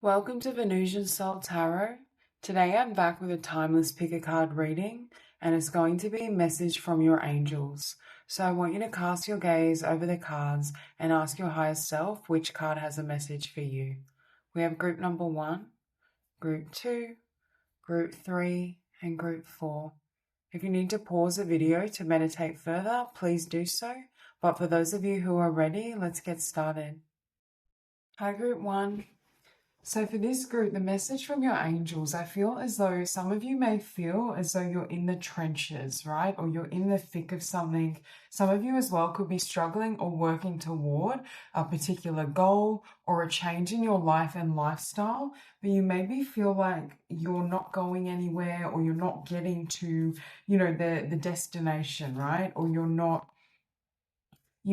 Welcome to Venusian Soul Tarot. Today I'm back with a timeless pick a card reading, and it's going to be a message from your angels. So I want you to cast your gaze over the cards and ask your higher self which card has a message for you. We have group number 1, group 2, group 3, and group 4. If you need to pause the video to meditate further, please do so. But for those of you who are ready, let's get started. Hi, group 1. So for this group, the message from your angels, I feel as though some of you may feel as though you're in the trenches, right? Or you're in the thick of something. Some of you as well could be struggling or working toward a particular goal or a change in your life and lifestyle, but you maybe feel like you're not going anywhere or you're not getting to, the destination, right? Or you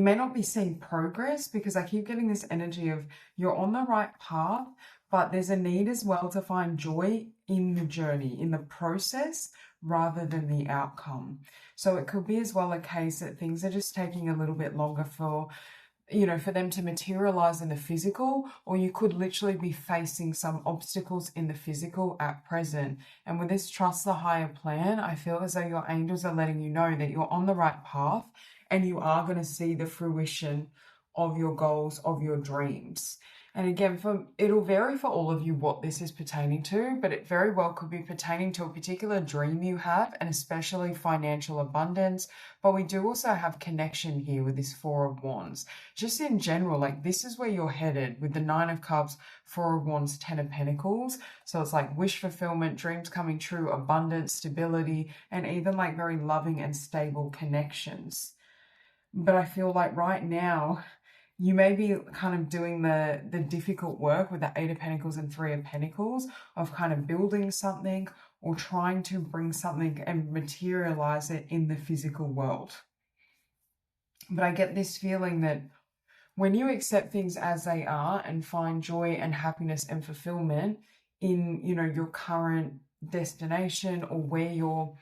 may not be seeing progress, because I keep getting this energy of you're on the right path, but there's a need as well to find joy in the journey, in the process, rather than the outcome. So it could be as well a case that things are just taking a little bit longer for them to materialize in the physical, or you could literally be facing some obstacles in the physical at present. And with this trust the higher plan, I feel as though your angels are letting you know that you're on the right path and you are going to see the fruition of your goals, of your dreams. And again, it'll vary for all of you what this is pertaining to, but it very well could be pertaining to a particular dream you have, and especially financial abundance. But we do also have connection here with this Four of Wands. Just in general, like this is where you're headed with the Nine of Cups, Four of Wands, Ten of Pentacles. So it's like wish fulfillment, dreams coming true, abundance, stability, and even like very loving and stable connections. But I feel like right now, you may be kind of doing the difficult work with the Eight of Pentacles and Three of Pentacles of kind of building something or trying to bring something and materialize it in the physical world. But I get this feeling that when you accept things as they are and find joy and happiness and fulfillment in, your current destination, or where you're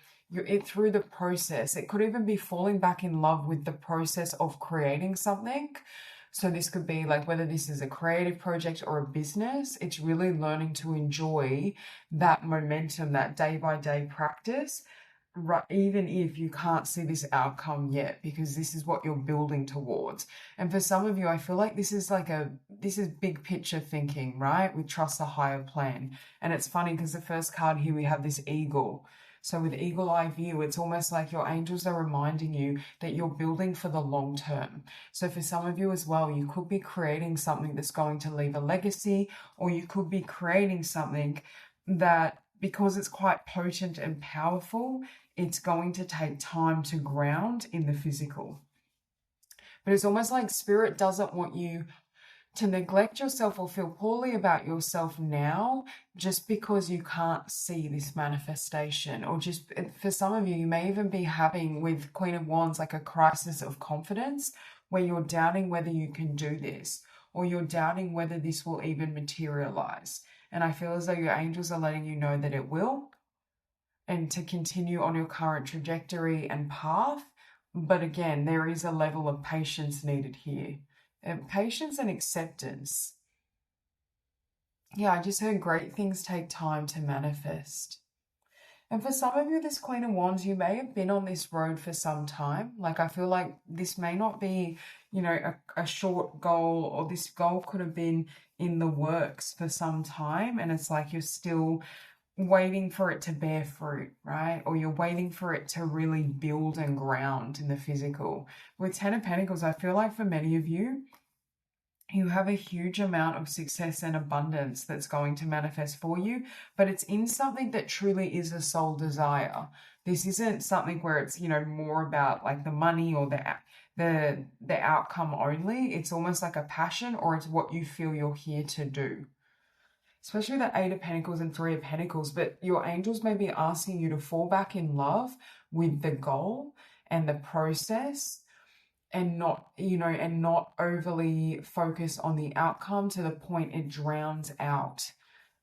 through the process, it could even be falling back in love with the process of creating something. So this could be like, whether this is a creative project or a business, it's really learning to enjoy that momentum, that day by day practice, right, even if you can't see this outcome yet, because this is what you're building towards. And for some of you, I feel like this is big picture thinking, right? We trust the higher plan. And it's funny because the first card here, we have this eagle. So with eagle eye view, it's almost like your angels are reminding you that you're building for the long term. So for some of you as well, you could be creating something that's going to leave a legacy, or you could be creating something that, because it's quite potent and powerful, it's going to take time to ground in the physical. But it's almost like Spirit doesn't want you to neglect yourself or feel poorly about yourself now just because you can't see this manifestation. Or just for some of you, you may even be having, with Queen of Wands, like a crisis of confidence where you're doubting whether you can do this, or you're doubting whether this will even materialize. And I feel as though your angels are letting you know that it will, and to continue on your current trajectory and path. But again, there is a level of patience needed here. And patience and acceptance. Yeah, I just heard great things take time to manifest. And for some of you, this Queen of Wands, you may have been on this road for some time. Like, I feel like this may not be, a short goal, or this goal could have been in the works for some time. And it's like you're still waiting for it to bear fruit, right? Or you're waiting for it to really build and ground in the physical. With Ten of Pentacles, I feel like for many of you, you have a huge amount of success and abundance that's going to manifest for you, but it's in something that truly is a soul desire. This isn't something where it's, more about like the money or the outcome only. It's almost like a passion, or it's what you feel you're here to do. Especially the Eight of Pentacles and Three of Pentacles, but your angels may be asking you to fall back in love with the goal and the process, and not overly focus on the outcome to the point it drowns out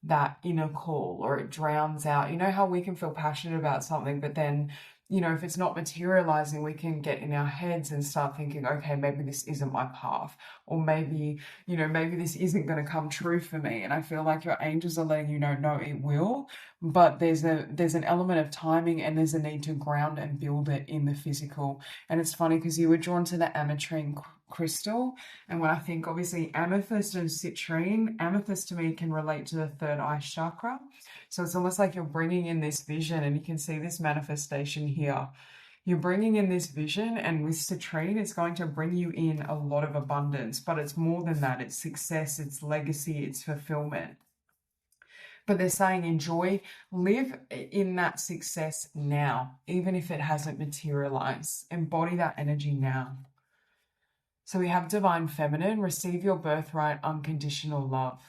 that inner call, or it drowns out. You know how we can feel passionate about something, but then you know, if it's not materializing, we can get in our heads and start thinking, okay, maybe this isn't my path, or maybe, you know, maybe this isn't going to come true for me. And I feel like your angels are letting you know, no, it will, but there's an element of timing, and there's a need to ground and build it in the physical. And it's funny because you were drawn to the ametrine crystal, and when I think obviously amethyst and citrine, amethyst to me can relate to the third eye chakra. So it's almost like you're bringing in this vision, and you can see this manifestation here. You're bringing in this vision, and with citrine, it's going to bring you in a lot of abundance, but it's more than that. It's success, it's legacy, it's fulfillment. But they're saying enjoy, live in that success now, even if it hasn't materialized. Embody that energy now. So we have divine feminine, receive your birthright, unconditional love.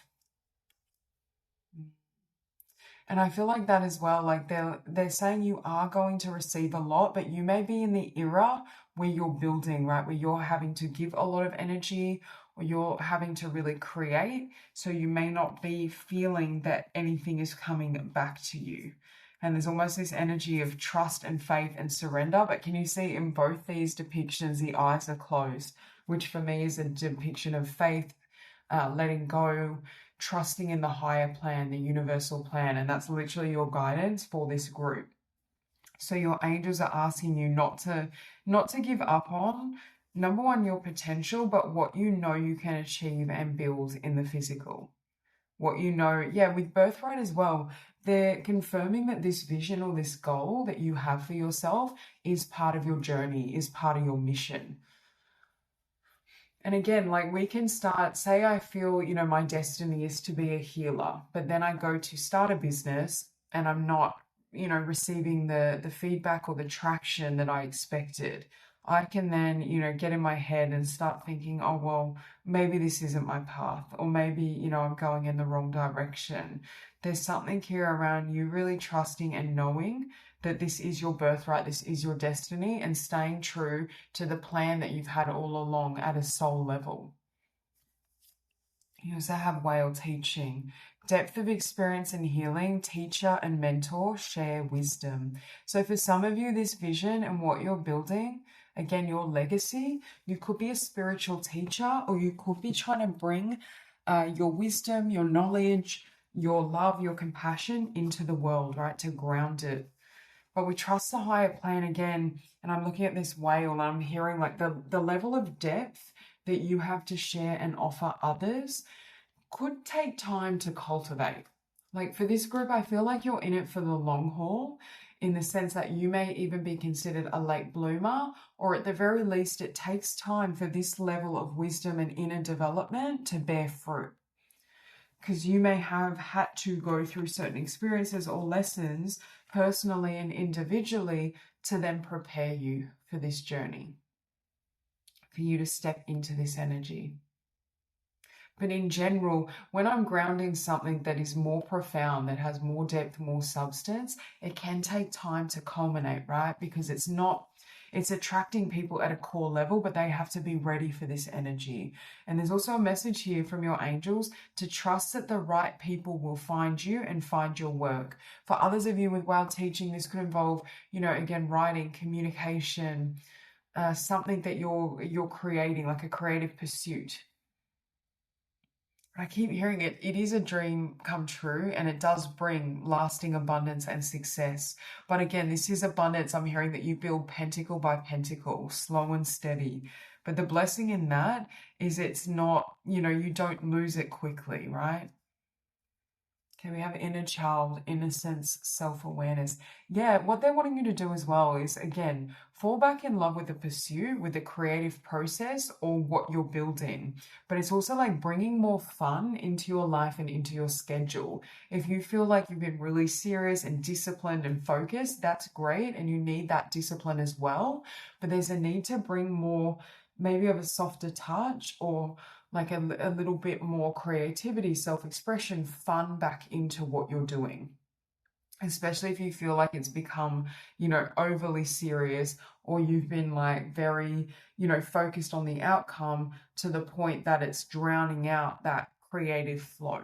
And I feel like that as well, like they're saying you are going to receive a lot, but you may be in the era where you're building, right? Where you're having to give a lot of energy, or you're having to really create. So you may not be feeling that anything is coming back to you. And there's almost this energy of trust and faith and surrender. But can you see in both these depictions, the eyes are closed, which for me is a depiction of faith, letting go, trusting in the higher plan, the universal plan. And that's literally your guidance for this group. So your angels are asking you not to give up on, number one, your potential, but what you know you can achieve and build in the physical. What you know, yeah, with birthright as well, they're confirming that this vision or this goal that you have for yourself is part of your journey, is part of your mission. And again, like we can start, say I feel, you know, my destiny is to be a healer, but then I go to start a business and I'm not, you know, receiving the feedback or the traction that I expected. I can then, you know, get in my head and start thinking, oh, well, maybe this isn't my path, or maybe, you know, I'm going in the wrong direction. There's something here around you really trusting and knowing that this is your birthright, this is your destiny, and staying true to the plan that you've had all along at a soul level. You also have whale teaching. Depth of experience and healing, teacher and mentor, share wisdom. So for some of you, this vision and what you're building, again, your legacy, you could be a spiritual teacher, or you could be trying to bring your wisdom, your knowledge, your love, your compassion into the world, right? To ground it. But we trust the higher plan again. And I'm looking at this whale and I'm hearing like the level of depth that you have to share and offer others could take time to cultivate. Like for this group, I feel like you're in it for the long haul, in the sense that you may even be considered a late bloomer, or at the very least, it takes time for this level of wisdom and inner development to bear fruit. Because you may have had to go through certain experiences or lessons personally and individually to then prepare you for this journey, for you to step into this energy. But in general, when I'm grounding something that is more profound, that has more depth, more substance, it can take time to culminate, right? Because it's attracting people at a core level, but they have to be ready for this energy. And there's also a message here from your angels to trust that the right people will find you and find your work. For others of you with whale teaching, this could involve, you know, again, writing, communication, something that you're creating, like a creative pursuit. I keep hearing it. It is a dream come true, and it does bring lasting abundance and success. But again, this is abundance. I'm hearing that you build pentacle by pentacle, slow and steady. But the blessing in that is it's not, you know, you don't lose it quickly, right? Okay, we have inner child, innocence, self-awareness. Yeah, what they're wanting you to do as well is, again, fall back in love with the pursuit, with the creative process, or what you're building. But it's also like bringing more fun into your life and into your schedule. If you feel like you've been really serious and disciplined and focused, that's great, and you need that discipline as well. But there's a need to bring more, maybe of a softer touch, or like a little bit more creativity, self-expression, fun back into what you're doing. Especially if you feel like it's become, you know, overly serious, or you've been like very, you know, focused on the outcome to the point that it's drowning out that creative flow.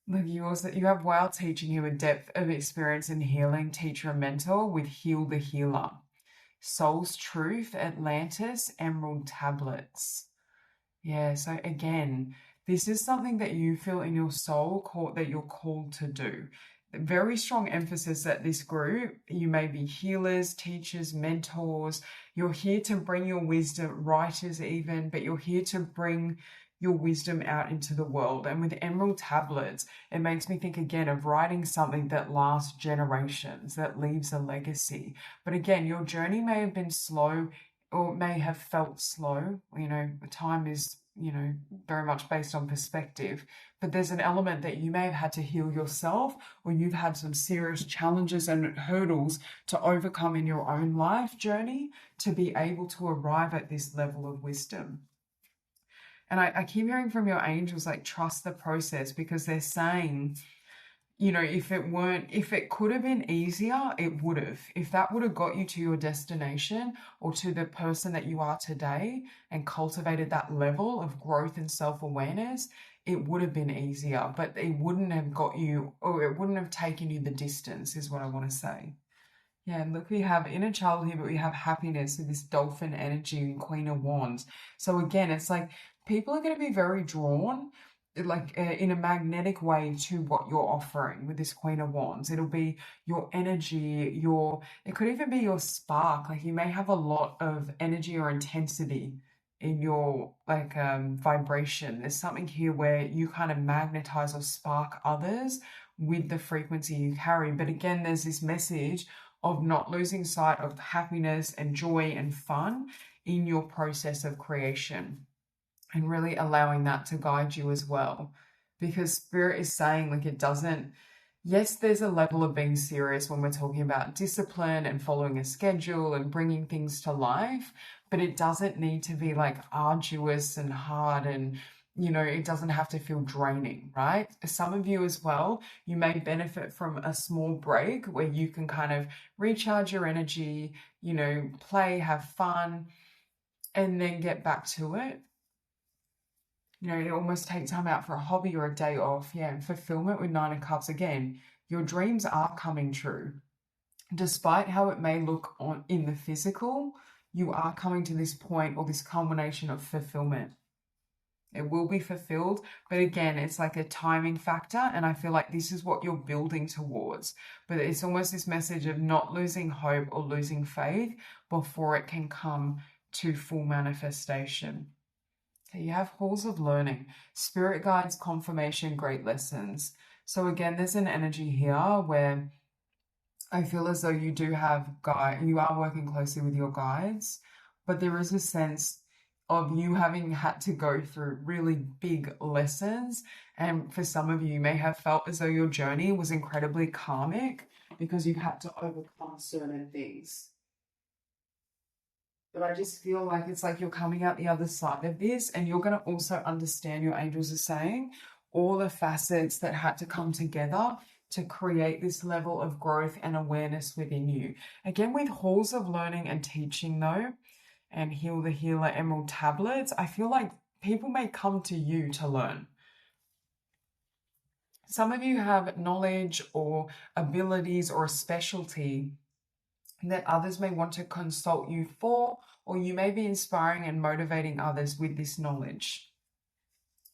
Look, you have wow teaching here with depth of experience in healing, teacher and mentor with heal the healer. Soul's truth, Atlantis, emerald tablets. Yeah, so again, this is something that you feel in your soul that you're called to do. Very strong emphasis that this group, you may be healers, teachers, mentors. You're here to bring your wisdom, writers even, but you're here to bring your wisdom out into the world. And with emerald tablets, it makes me think again of writing something that lasts generations, that leaves a legacy. But again, your journey may have been slow or may have felt slow. You know, time is, very much based on perspective. But there's an element that you may have had to heal yourself, or you've had some serious challenges and hurdles to overcome in your own life journey to be able to arrive at this level of wisdom. And I keep hearing from your angels, like, trust the process, because they're saying, if it could have been easier, it would have. If that would have got you to your destination or to the person that you are today and cultivated that level of growth and self-awareness, it would have been easier, but it wouldn't have got you, or it wouldn't have taken you the distance, is what I want to say. Yeah, and look, we have inner child here, but we have happiness with this dolphin energy and Queen of Wands. So again, it's like people are going to be very drawn, like in a magnetic way, to what you're offering with this Queen of Wands. It'll be your energy, it could even be your spark. Like, you may have a lot of energy or intensity in your vibration. There's something here where you kind of magnetize or spark others with the frequency you carry. But again, there's this message of not losing sight of happiness and joy and fun in your process of creation, and really allowing that to guide you as well. Because Spirit is saying, like, it doesn't, yes, there's a level of being serious when we're talking about discipline and following a schedule and bringing things to life, but it doesn't need to be like arduous and hard, and it doesn't have to feel draining, right? Some of you as well, you may benefit from a small break where you can kind of recharge your energy, play, have fun, and then get back to it. You almost take time out for a hobby or a day off. Yeah, and fulfillment with Nine of Cups. Again, your dreams are coming true. Despite how it may look in the physical, you are coming to this point or this culmination of fulfillment. It will be fulfilled, but again, it's like a timing factor, and I feel like this is what you're building towards. But it's almost this message of not losing hope or losing faith before it can come to full manifestation. So you have halls of learning, spirit guides, confirmation, great lessons. So again, there's an energy here where I feel as though you are working closely with your guides, but there is a sense of you having had to go through really big lessons. And for some of you, you may have felt as though your journey was incredibly karmic because you've had to overcome certain things. But I just feel like it's like you're coming out the other side of this, and you're going to also understand, your angels are saying, all the facets that had to come together to create this level of growth and awareness within you. Again, with halls of learning and teaching though, and Heal the Healer Emerald tablets, I feel like people may come to you to learn. Some of you have knowledge or abilities or a specialty that others may want to consult you for, or you may be inspiring and motivating others with this knowledge.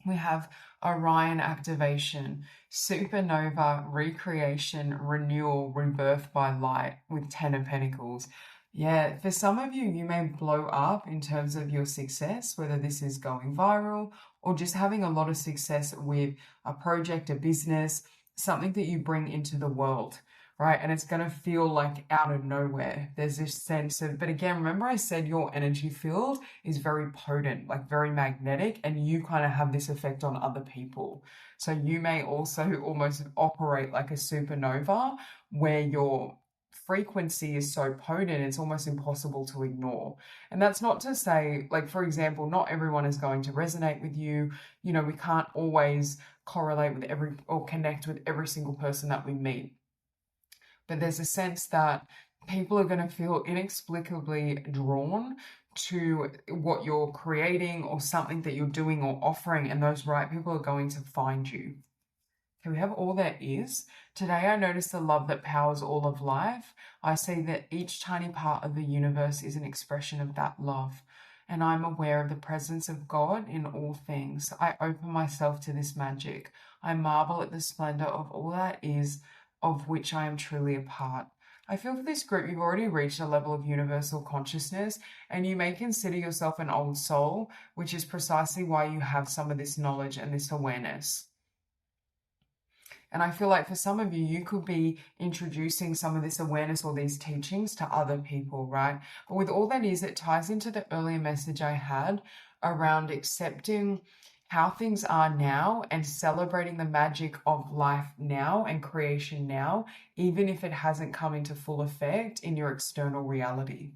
We have Orion activation, supernova, recreation, renewal, rebirth by light with 10 of Pentacles. Yeah, for some of you, you may blow up in terms of your success, whether this is going viral or just having a lot of success with a project, a business, something that you bring into the world, right? And it's going to feel like out of nowhere. There's this sense of, but again, remember I said your energy field is very potent, like very magnetic, and you kind of have this effect on other people. So you may also almost operate like a supernova where your frequency is so potent, it's almost impossible to ignore. And that's not to say, like, for example, not everyone is going to resonate with you. We can't always correlate with or connect with every single person that we meet. But there's a sense that people are going to feel inexplicably drawn to what you're creating or something that you're doing or offering, and those right people are going to find you. Okay, we have all there is. Today I notice the love that powers all of life. I see that each tiny part of the universe is an expression of that love. And I'm aware of the presence of God in all things. I open myself to this magic. I marvel at the splendor of all that is, of which I am truly a part. I feel for this group, you've already reached a level of universal consciousness, and you may consider yourself an old soul, which is precisely why you have some of this knowledge and this awareness. And I feel like for some of you, you could be introducing some of this awareness or these teachings to other people, right? But with all that is, it ties into the earlier message I had around accepting how things are now and celebrating the magic of life now and creation now, even if it hasn't come into full effect in your external reality.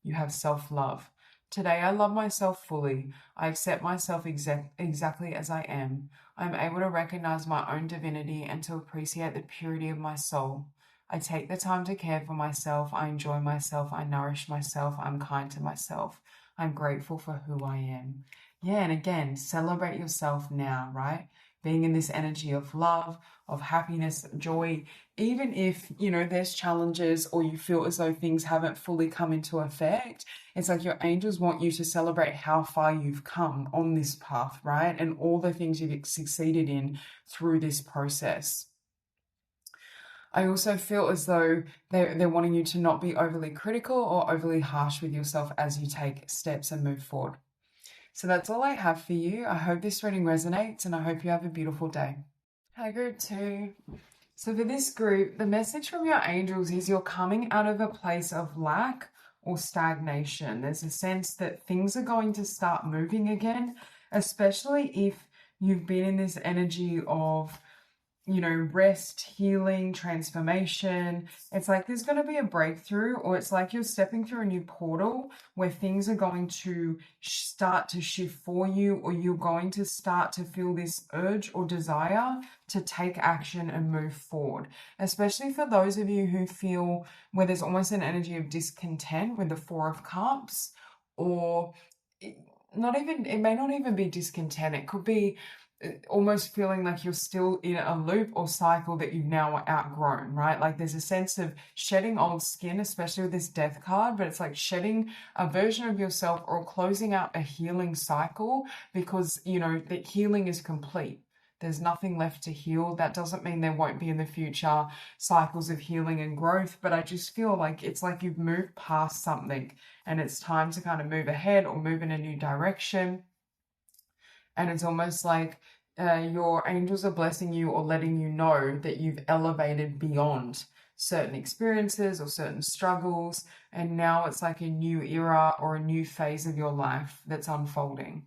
You have self-love. Today, I love myself fully. I accept myself exactly as I am. I am able to recognize my own divinity and to appreciate the purity of my soul. I take the time to care for myself. I enjoy myself. I nourish myself. I'm kind to myself. I'm grateful for who I am. Yeah, and again, celebrate yourself now, right? Being in this energy of love, of happiness, joy, even if, there's challenges or you feel as though things haven't fully come into effect, it's like your angels want you to celebrate how far you've come on this path, right? And all the things you've succeeded in through this process. I also feel as though they're wanting you to not be overly critical or overly harsh with yourself as you take steps and move forward. So that's all I have for you. I hope this reading resonates and I hope you have a beautiful day. Hi, group 2. So for this group, the message from your angels is you're coming out of a place of lack or stagnation. There's a sense that things are going to start moving again, especially if you've been in this energy of rest, healing, transformation. It's like there's going to be a breakthrough, or it's like you're stepping through a new portal where things are going to start to shift for you, or you're going to start to feel this urge or desire to take action and move forward. Especially for those of you who feel where there's almost an energy of discontent with the Four of Cups, or it may not even be discontent. It could be almost feeling like you're still in a loop or cycle that you've now outgrown, right? Like there's a sense of shedding old skin, especially with this death card, but it's like shedding a version of yourself or closing out a healing cycle because, the healing is complete. There's nothing left to heal. That doesn't mean there won't be in the future cycles of healing and growth, but I just feel like it's like you've moved past something and it's time to kind of move ahead or move in a new direction. And it's almost like your angels are blessing you or letting you know that you've elevated beyond certain experiences or certain struggles. And now it's like a new era or a new phase of your life that's unfolding.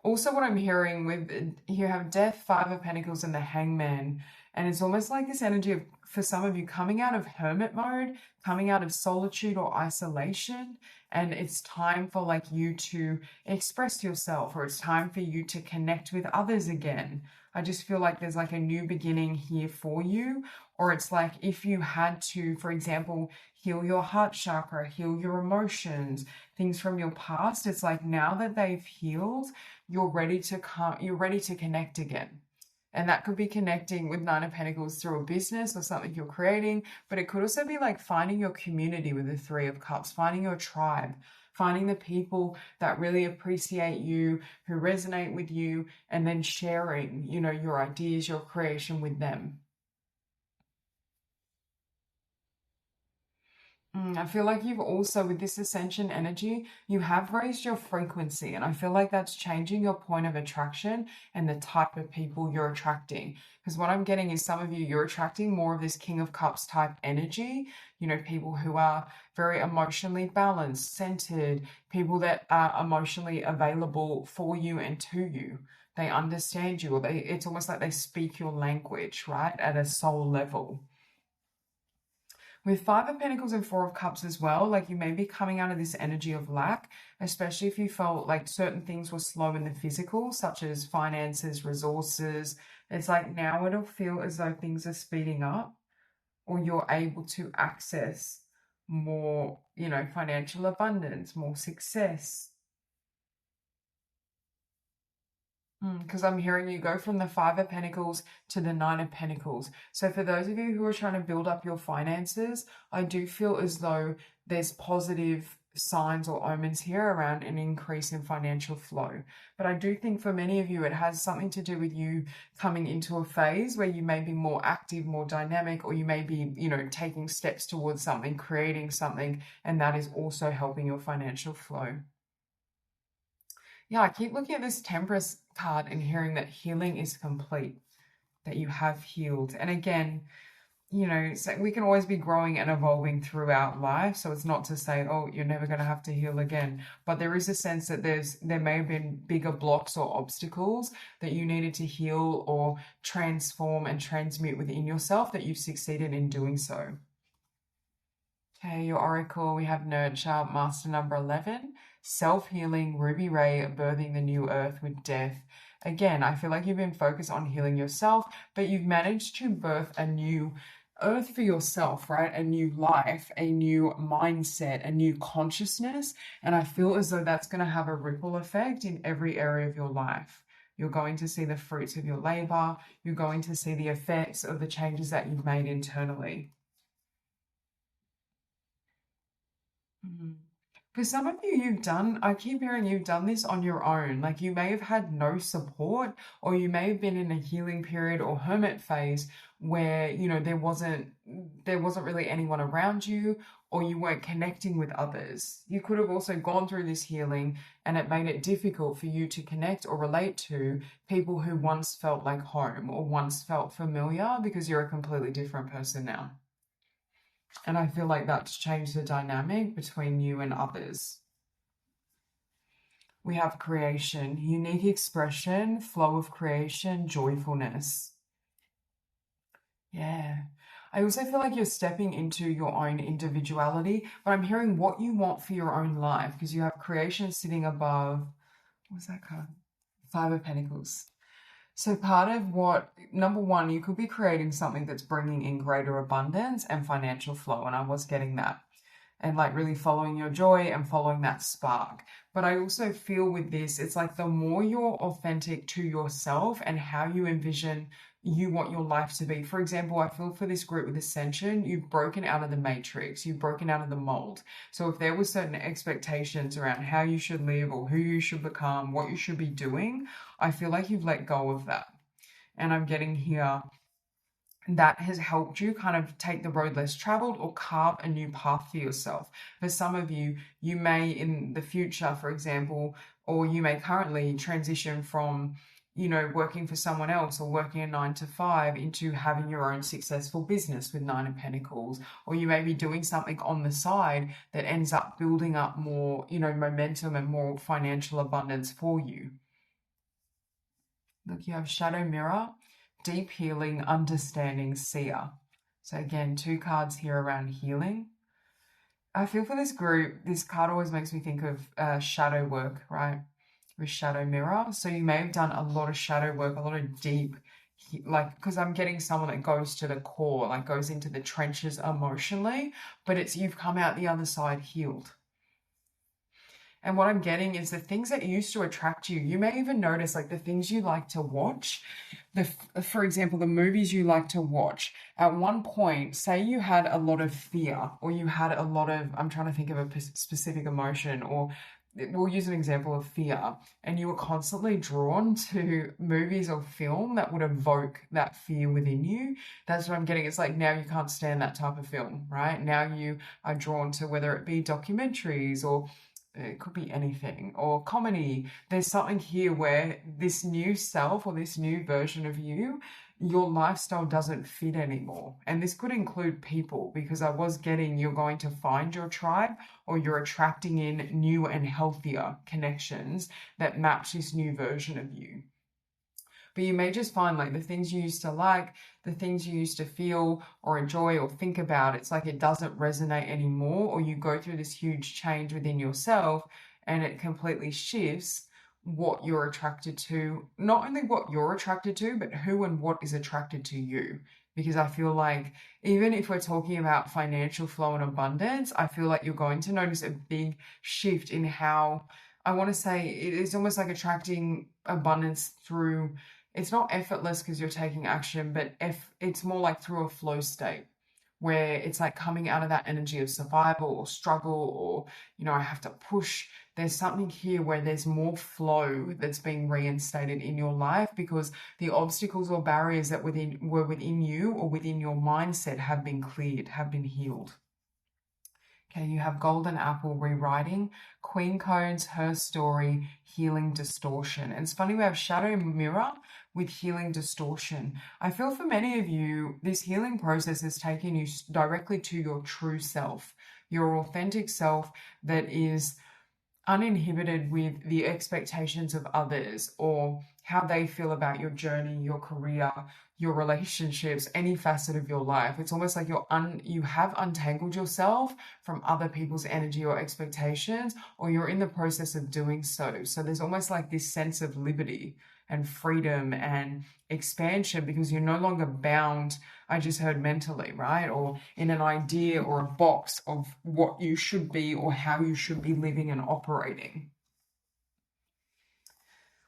Also, what I'm hearing with you have Death, Five of Pentacles, and the Hangman. And it's almost like this energy of, for some of you, coming out of hermit mode, coming out of solitude or isolation. And it's time for like you to express yourself, or it's time for you to connect with others again. I just feel like there's like a new beginning here for you. Or it's like if you had to, for example, heal your heart chakra, heal your emotions, things from your past, it's like now that they've healed, you're ready to connect again. And that could be connecting with Nine of Pentacles through a business or something you're creating, but it could also be like finding your community with the Three of Cups, finding your tribe, finding the people that really appreciate you, who resonate with you, and then sharing, your ideas, your creation with them. I feel like you've also, with this ascension energy, you have raised your frequency. And I feel like that's changing your point of attraction and the type of people you're attracting. Because what I'm getting is some of you, you're attracting more of this King of Cups type energy. People who are very emotionally balanced, centered, people that are emotionally available for you and to you. They understand you, or it's almost like they speak your language, right? At a soul level. With Five of Pentacles and Four of Cups as well, like you may be coming out of this energy of lack, especially if you felt like certain things were slow in the physical, such as finances, resources. It's like now it'll feel as though things are speeding up, or you're able to access more, financial abundance, more success. Because I'm hearing you go from the Five of Pentacles to the Nine of Pentacles. So for those of you who are trying to build up your finances, I do feel as though there's positive signs or omens here around an increase in financial flow. But I do think for many of you, it has something to do with you coming into a phase where you may be more active, more dynamic, or you may be, taking steps towards something, creating something, and that is also helping your financial flow. Yeah, I keep looking at this Temperance card and hearing that healing is complete, that you have healed. And again, so we can always be growing and evolving throughout life. So it's not to say, oh, you're never going to have to heal again. But there is a sense that there may have been bigger blocks or obstacles that you needed to heal or transform and transmute within yourself, that you've succeeded in doing so. Okay, your oracle, we have Nurture, Master number 11, Self-Healing, Ruby Ray, Birthing the New Earth with Death. Again, I feel like you've been focused on healing yourself, but you've managed to birth a new earth for yourself, right? A new life, a new mindset, a new consciousness. And I feel as though that's going to have a ripple effect in every area of your life. You're going to see the fruits of your labor. You're going to see the effects of the changes that you've made internally. For some of you, I keep hearing you've done this on your own. Like you may have had no support, or you may have been in a healing period or hermit phase where, there wasn't really anyone around you, or you weren't connecting with others. You could have also gone through this healing and it made it difficult for you to connect or relate to people who once felt like home or once felt familiar, because you're a completely different person now. And I feel like that's changed the dynamic between you and others. We have creation, unique expression, flow of creation, joyfulness. Yeah. I also feel like you're stepping into your own individuality, but I'm hearing what you want for your own life, because you have creation sitting above, what's that card? Five of Pentacles. So part of number one, you could be creating something that's bringing in greater abundance and financial flow. And I was getting that. And like really following your joy and following that spark. But I also feel with this, it's like the more you're authentic to yourself and how you envision you want your life to be. For example, I feel for this group with Ascension, you've broken out of the matrix, you've broken out of the mold. So if there were certain expectations around how you should live or who you should become, what you should be doing, I feel like you've let go of that. And I'm getting here that has helped you kind of take the road less traveled or carve a new path for yourself. For some of you, you may in the future, for example, or you may currently transition from, working for someone else or working a 9 to 5 into having your own successful business with Nine of Pentacles. Or you may be doing something on the side that ends up building up more, momentum and more financial abundance for you. Look, you have Shadow Mirror, Deep Healing, Understanding, Seer. So again, 2 cards here around healing. I feel for this group, this card always makes me think of shadow work, right? With Shadow Mirror. So you may have done a lot of shadow work, a lot of deep, because I'm getting someone that goes to the core, like goes into the trenches emotionally, but you've come out the other side healed. And what I'm getting is the things that used to attract you. You may even notice like the things you like to watch. For example, the movies you like to watch. At one point, say you had a lot of fear, or you had a lot of, I'm trying to think of a specific emotion, or we'll use an example of fear, and you were constantly drawn to movies or film that would evoke that fear within you. That's what I'm getting. It's like now you can't stand that type of film, right? Now you are drawn to whether it be documentaries or it could be anything, or comedy. There's something here where this new self or this new version of you, your lifestyle doesn't fit anymore. And this could include people, because I was getting you're going to find your tribe, or you're attracting in new and healthier connections that match this new version of you. But you may just find like the things you used to like, the things you used to feel or enjoy or think about, it's like it doesn't resonate anymore, or you go through this huge change within yourself and it completely shifts what you're attracted to. Not only what you're attracted to, but who and what is attracted to you. Because I feel like even if we're talking about financial flow and abundance, I feel like you're going to notice a big shift in how I want to say it is almost like attracting abundance through, it's not effortless because you're taking action, but if it's more like through a flow state where it's like coming out of that energy of survival or struggle or, I have to push. There's something here where there's more flow that's being reinstated in your life because the obstacles or barriers that were within you or within your mindset have been cleared, have been healed. Okay, you have Golden Apple rewriting, Queen Codes, Her Story, Healing Distortion. And it's funny, we have Shadow Mirror with Healing Distortion. I feel for many of you, this healing process has taken you directly to your true self, your authentic self that is uninhibited with the expectations of others or how they feel about your journey, your career, your relationships, any facet of your life. It's almost like you have untangled yourself from other people's energy or expectations, or you're in the process of doing so. So there's almost like this sense of liberty and freedom and expansion because you're no longer bound, I just heard, mentally, right? Or in an idea or a box of what you should be or how you should be living and operating.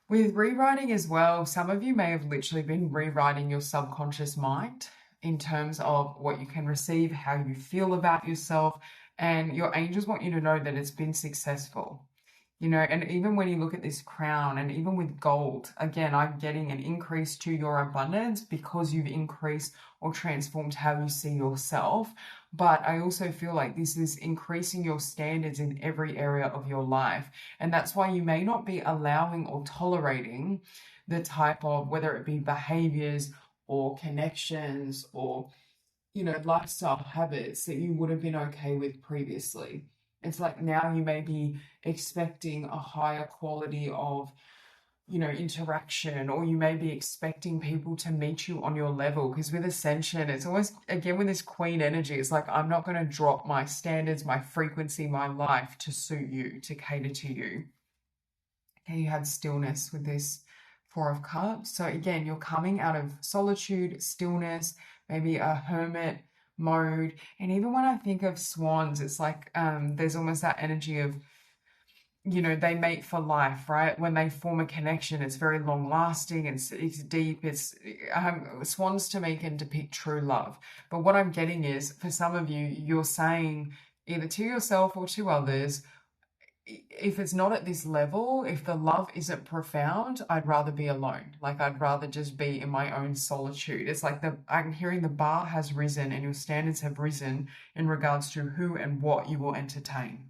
With rewriting as well, some of you may have literally been rewriting your subconscious mind in terms of what you can receive, how you feel about yourself, and your angels want you to know that it's been successful. And even when you look at this crown and even with gold, again, I'm getting an increase to your abundance because you've increased or transformed how you see yourself. But I also feel like this is increasing your standards in every area of your life. And that's why you may not be allowing or tolerating the type of, whether it be behaviors or connections or, lifestyle habits that you would have been okay with previously. It's like now you may be expecting a higher quality of, interaction, or you may be expecting people to meet you on your level. Because with Ascension, it's almost, again, with this Queen energy, it's like, I'm not going to drop my standards, my frequency, my life to suit you, to cater to you. Okay, you had stillness with this Four of Cups. So again, you're coming out of solitude, stillness, maybe a hermit mode. And even when I think of swans, it's like there's almost that energy of, they mate for life, right? When they form a connection, it's very long lasting, it's deep. It's swans to me can depict true love. But what I'm getting is, for some of you, you're saying either to yourself or to others, if it's not at this level, if the love isn't profound, I'd rather be alone. Like, I'd rather just be in my own solitude. It's like I'm hearing the bar has risen and your standards have risen in regards to who and what you will entertain.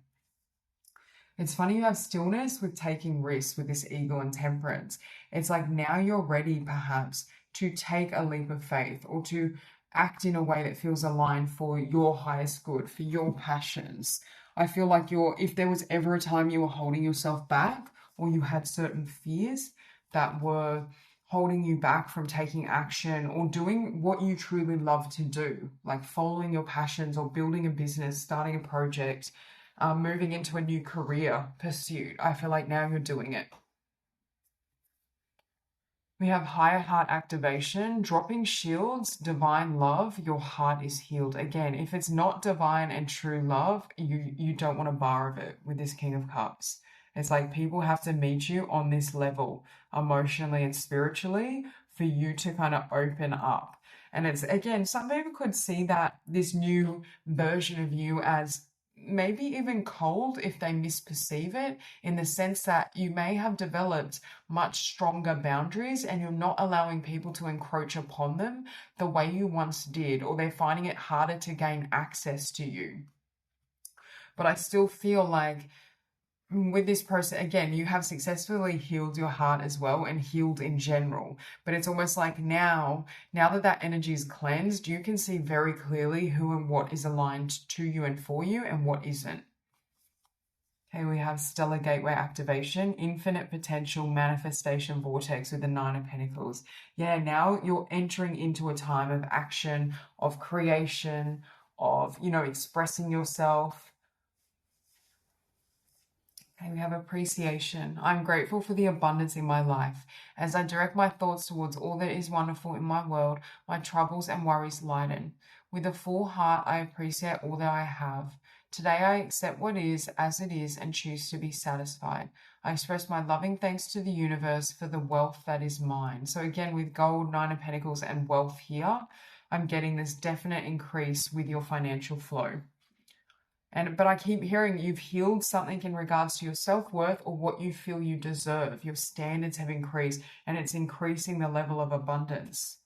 It's funny you have stillness with taking risks with this Eagle and Temperance. It's like now you're ready perhaps to take a leap of faith or to act in a way that feels aligned for your highest good, for your passions. I feel like if there was ever a time you were holding yourself back or you had certain fears that were holding you back from taking action or doing what you truly love to do, like following your passions or building a business, starting a project, moving into a new career pursuit, I feel like now you're doing it. We have higher heart activation, dropping shields, divine love, your heart is healed. Again, if it's not divine and true love, you don't want a bar of it with this King of Cups. It's like people have to meet you on this level, emotionally and spiritually, for you to kind of open up. And it's, again, some people could see that this new version of you as maybe even cold if they misperceive it, in the sense that you may have developed much stronger boundaries and you're not allowing people to encroach upon them the way you once did, or they're finding it harder to gain access to you. But I still feel like with this process, again, you have successfully healed your heart as well and healed in general. But it's almost like now that energy is cleansed, you can see very clearly who and what is aligned to you and for you and what isn't. Okay, we have Stellar Gateway activation, infinite potential manifestation vortex with the Nine of Pentacles. Yeah, now you're entering into a time of action, of creation, of, expressing yourself. Okay, we have appreciation. I'm grateful for the abundance in my life. As I direct my thoughts towards all that is wonderful in my world, my troubles and worries lighten. With a full heart, I appreciate all that I have. Today I accept what is as it is and choose to be satisfied. I express my loving thanks to the universe for the wealth that is mine. So again, with gold, Nine of Pentacles, and wealth here, I'm getting this definite increase with your financial flow. But I keep hearing you've healed something in regards to your self-worth or what you feel you deserve. Your standards have increased and it's increasing the level of abundance.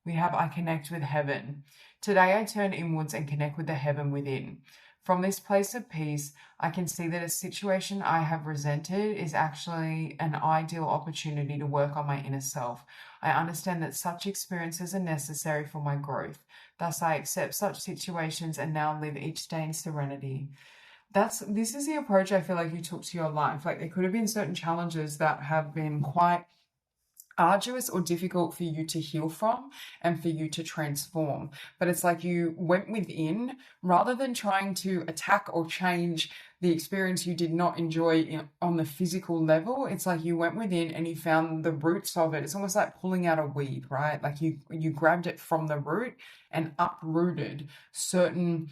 We have I connect with heaven. Today I turn inwards and connect with the heaven within. From this place of peace, I can see that a situation I have resented is actually an ideal opportunity to work on my inner self. I understand that such experiences are necessary for my growth. Thus, I accept such situations and now live each day in serenity. This is the approach I feel like you took to your life. Like there could have been certain challenges that have been quite arduous or difficult for you to heal from and for you to transform. But it's like you went within rather than trying to attack or change the experience you did not enjoy on the physical level. It's like you went within and you found the roots of it. It's almost like pulling out a weed, right? Like you grabbed it from the root and uprooted certain,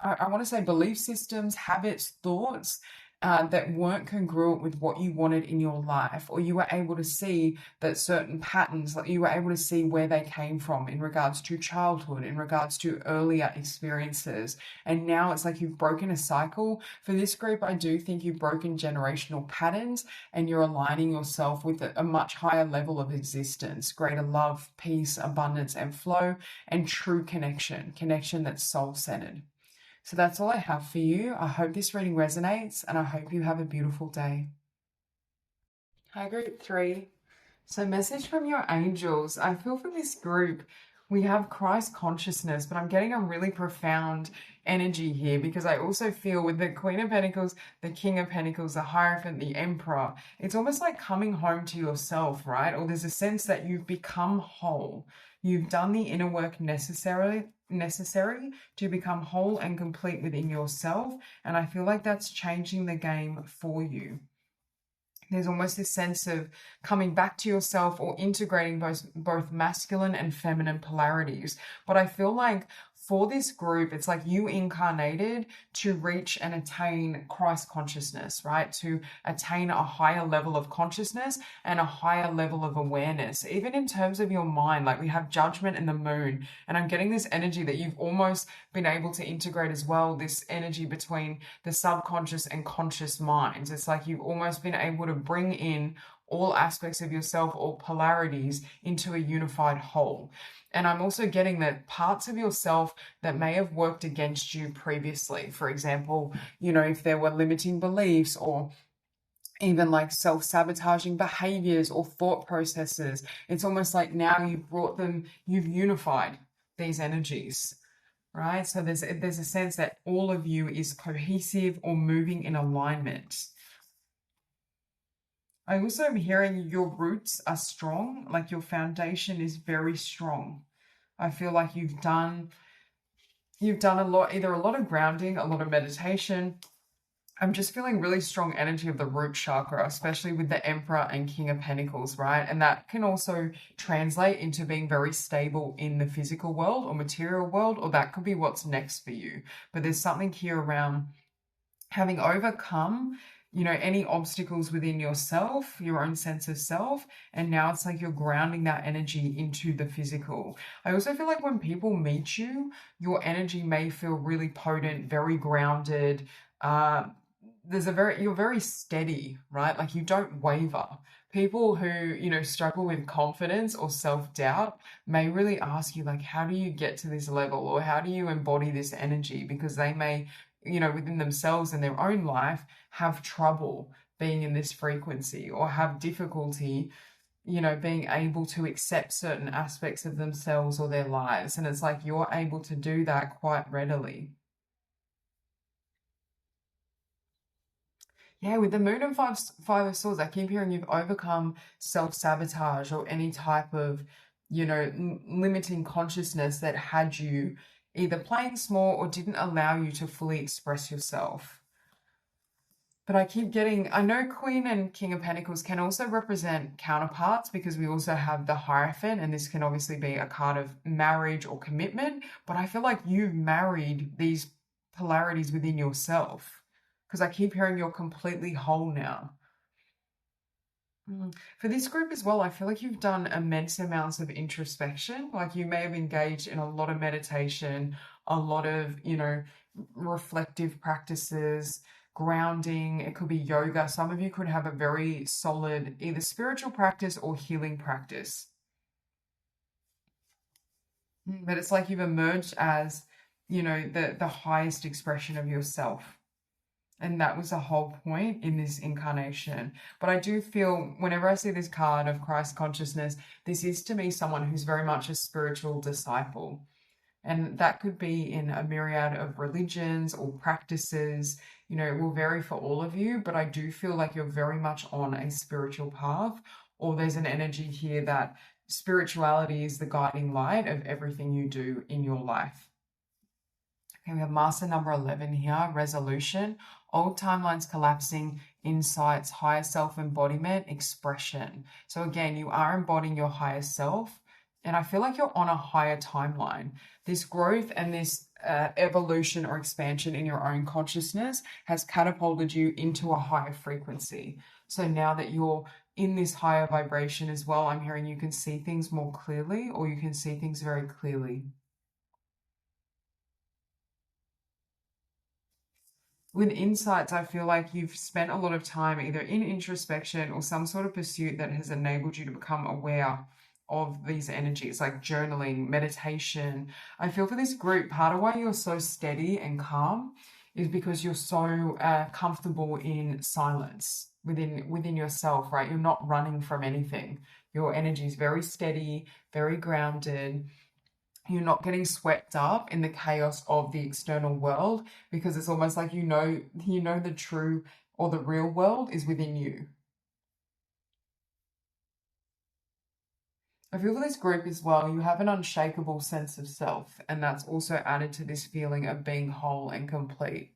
I want to say, belief systems, habits, thoughts that weren't congruent with what you wanted in your life, or you were able to see that certain patterns, like you were able to see where they came from in regards to childhood, in regards to earlier experiences. And now it's like you've broken a cycle. For this group, I do think you've broken generational patterns and you're aligning yourself with a much higher level of existence, greater love, peace, abundance, and flow, and true connection that's soul-centered. So that's all I have for you. I hope this reading resonates and I hope you have a beautiful day. Hi, group 3. So message from your angels. I feel for this group, we have Christ consciousness, but I'm getting a really profound energy here because I also feel with the Queen of Pentacles, the King of Pentacles, the Hierophant, the Emperor, it's almost like coming home to yourself, right? Or there's a sense that you've become whole. You've done the inner work necessary to become whole and complete within yourself. And I feel like that's changing the game for you. There's almost this sense of coming back to yourself or integrating both masculine and feminine polarities. But I feel like for this group, it's like you incarnated to reach and attain Christ consciousness, right? To attain a higher level of consciousness and a higher level of awareness, even in terms of your mind. Like we have Judgment and the Moon, and I'm getting this energy that you've almost been able to integrate as well, this energy between the subconscious and conscious minds. It's like you've almost been able to bring in all aspects of yourself or polarities into a unified whole. And I'm also getting that parts of yourself that may have worked against you previously, for example, if there were limiting beliefs or even like self-sabotaging behaviors or thought processes, it's almost like now you've unified these energies, right? So there's a sense that all of you is cohesive or moving in alignment. I also am hearing your roots are strong, like your foundation is very strong. I feel like you've done a lot, either a lot of grounding, a lot of meditation. I'm just feeling really strong energy of the root chakra, especially with the Emperor and King of Pentacles, right? And that can also translate into being very stable in the physical world or material world, or that could be what's next for you. But there's something here around having overcome any obstacles within yourself, your own sense of self, and now it's like you're grounding that energy into the physical. I also feel like when people meet you, your energy may feel really potent, very grounded. You're very steady, right? Like you don't waver. People who, struggle with confidence or self-doubt may really ask you, like, how do you get to this level, or how do you embody this energy? Because they may, within themselves in their own life, have trouble being in this frequency or have difficulty, being able to accept certain aspects of themselves or their lives. And it's like you're able to do that quite readily. Yeah, with the Moon and Five of Swords, I keep hearing you've overcome self-sabotage or any type of, limiting consciousness that had you either playing small or didn't allow you to fully express yourself. But I know Queen and King of Pentacles can also represent counterparts, because we also have the Hierophant, and this can obviously be a card of marriage or commitment. But I feel like you've married these polarities within yourself, because I keep hearing you're completely whole now. For this group as well, I feel like you've done immense amounts of introspection. Like you may have engaged in a lot of meditation, a lot of, reflective practices, grounding. It could be yoga. Some of you could have a very solid either spiritual practice or healing practice. But it's like you've emerged as, the highest expression of yourself. And that was the whole point in this incarnation. But I do feel whenever I see this card of Christ consciousness, this is to me someone who's very much a spiritual disciple. And that could be in a myriad of religions or practices. It will vary for all of you, but I do feel like you're very much on a spiritual path, or there's an energy here that spirituality is the guiding light of everything you do in your life. Okay, we have master number 11 here, resolution, old timelines collapsing, insights, higher self embodiment, expression. So again, you are embodying your higher self, and I feel like you're on a higher timeline. This growth and this evolution or expansion in your own consciousness has catapulted you into a higher frequency. So now that you're in this higher vibration as well, I'm hearing you can see things more clearly, or you can see things very clearly. With insights, I feel like you've spent a lot of time either in introspection or some sort of pursuit that has enabled you to become aware of these energies, like journaling, meditation. I feel for this group, part of why you're so steady and calm is because you're so comfortable in silence within yourself, right? You're not running from anything. Your energy is very steady, very grounded. You're not getting swept up in the chaos of the external world, because it's almost like the true or the real world is within you. I feel for this group as well, you have an unshakable sense of self, and that's also added to this feeling of being whole and complete.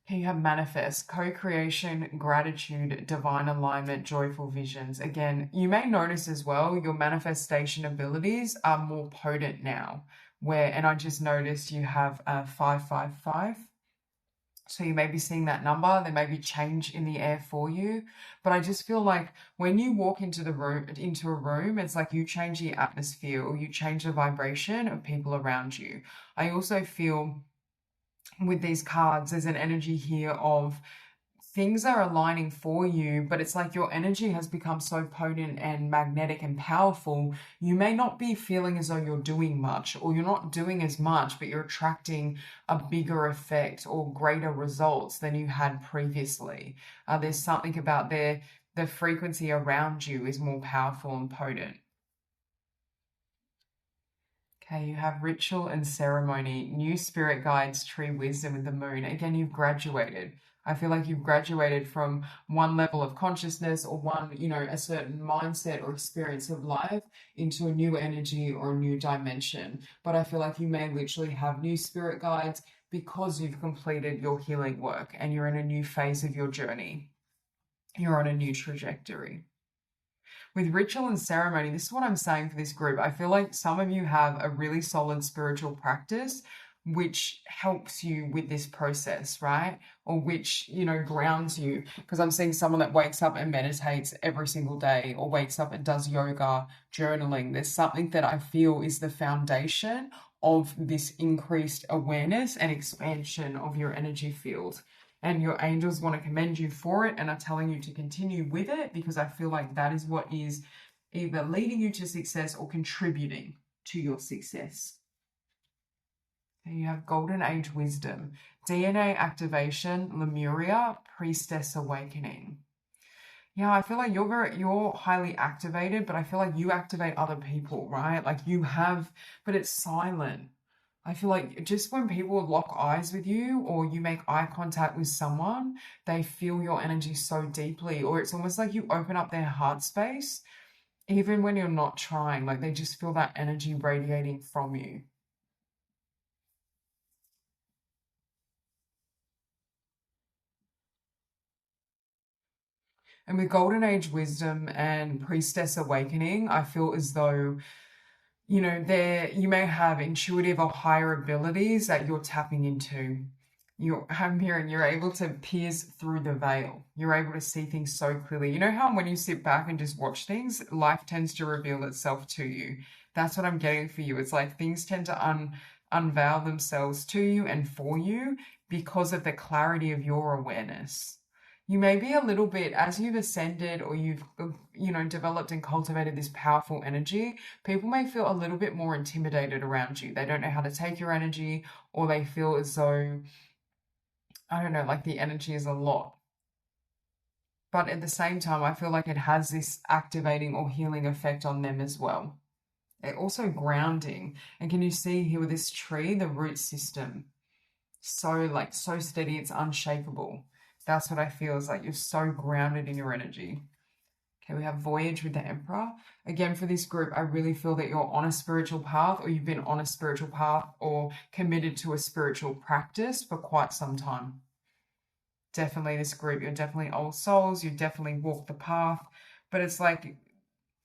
Here you have manifest, co-creation, gratitude, divine alignment, joyful visions. Again, you may notice as well, your manifestation abilities are more potent now. And I just noticed you have 555. So you may be seeing that number. There may be change in the air for you. But I just feel like when you walk into a room, it's like you change the atmosphere or you change the vibration of people around you. I also feel with these cards, there's an energy here of things are aligning for you, but it's like your energy has become so potent and magnetic and powerful. You may not be feeling as though you're doing much, or you're not doing as much, but you're attracting a bigger effect or greater results than you had previously. There's something about the frequency around you is more powerful and potent. Okay, you have ritual and ceremony, new spirit guides, tree wisdom with the moon. Again, you've graduated. I feel like you've graduated from one level of consciousness or a certain mindset or experience of life into a new energy or a new dimension. But I feel like you may literally have new spirit guides because you've completed your healing work and you're in a new phase of your journey. You're on a new trajectory. With ritual and ceremony, this is what I'm saying for this group. I feel like some of you have a really solid spiritual practice which helps you with this process, right? Or which, grounds you. Because I'm seeing someone that wakes up and meditates every single day or wakes up and does yoga, journaling. There's something that I feel is the foundation of this increased awareness and expansion of your energy field. And your angels want to commend you for it and are telling you to continue with it, because I feel like that is what is either leading you to success or contributing to your success. And you have Golden Age Wisdom, DNA activation, Lemuria, Priestess Awakening. Yeah, I feel like you're highly activated, but I feel like you activate other people, right? But it's silent. I feel like just when people lock eyes with you or you make eye contact with someone, they feel your energy so deeply, or it's almost like you open up their heart space, even when you're not trying. Like they just feel that energy radiating from you. And with Golden Age Wisdom and Priestess Awakening, I feel as though, you may have intuitive or higher abilities that you're tapping into. I'm hearing you're able to pierce through the veil. You're able to see things so clearly. You know how when you sit back and just watch things, life tends to reveal itself to you. That's what I'm getting for you. It's like things tend to unveil themselves to you and for you because of the clarity of your awareness. You may be a little bit, as you've ascended or you've, developed and cultivated this powerful energy, people may feel a little bit more intimidated around you. They don't know how to take your energy, or they feel as though, I don't know, like the energy is a lot. But at the same time, I feel like it has this activating or healing effect on them as well. It also grounding. And can you see here with this tree, the root system? So steady, it's unshakable. That's what I feel is like you're so grounded in your energy. Okay, we have Voyage with the Emperor. Again, for this group, I really feel that you're on a spiritual path, or you've been on a spiritual path or committed to a spiritual practice for quite some time. Definitely this group, you're definitely old souls, you definitely walk the path, but it's like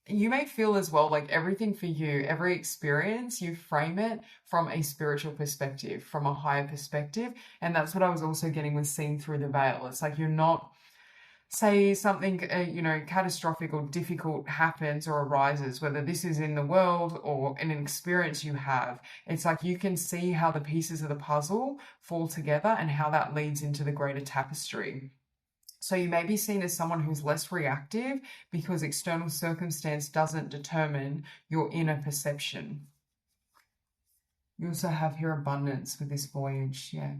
you may feel as well like everything for you, every experience, you frame it from a spiritual perspective, from a higher perspective. And that's what I was also getting with seeing through the veil. It's like you're not, say something, catastrophic or difficult happens or arises, whether this is in the world or in an experience you have, it's like you can see how the pieces of the puzzle fall together and how that leads into the greater tapestry. So you may be seen as someone who's less reactive because external circumstance doesn't determine your inner perception. You also have here abundance with this voyage, yeah.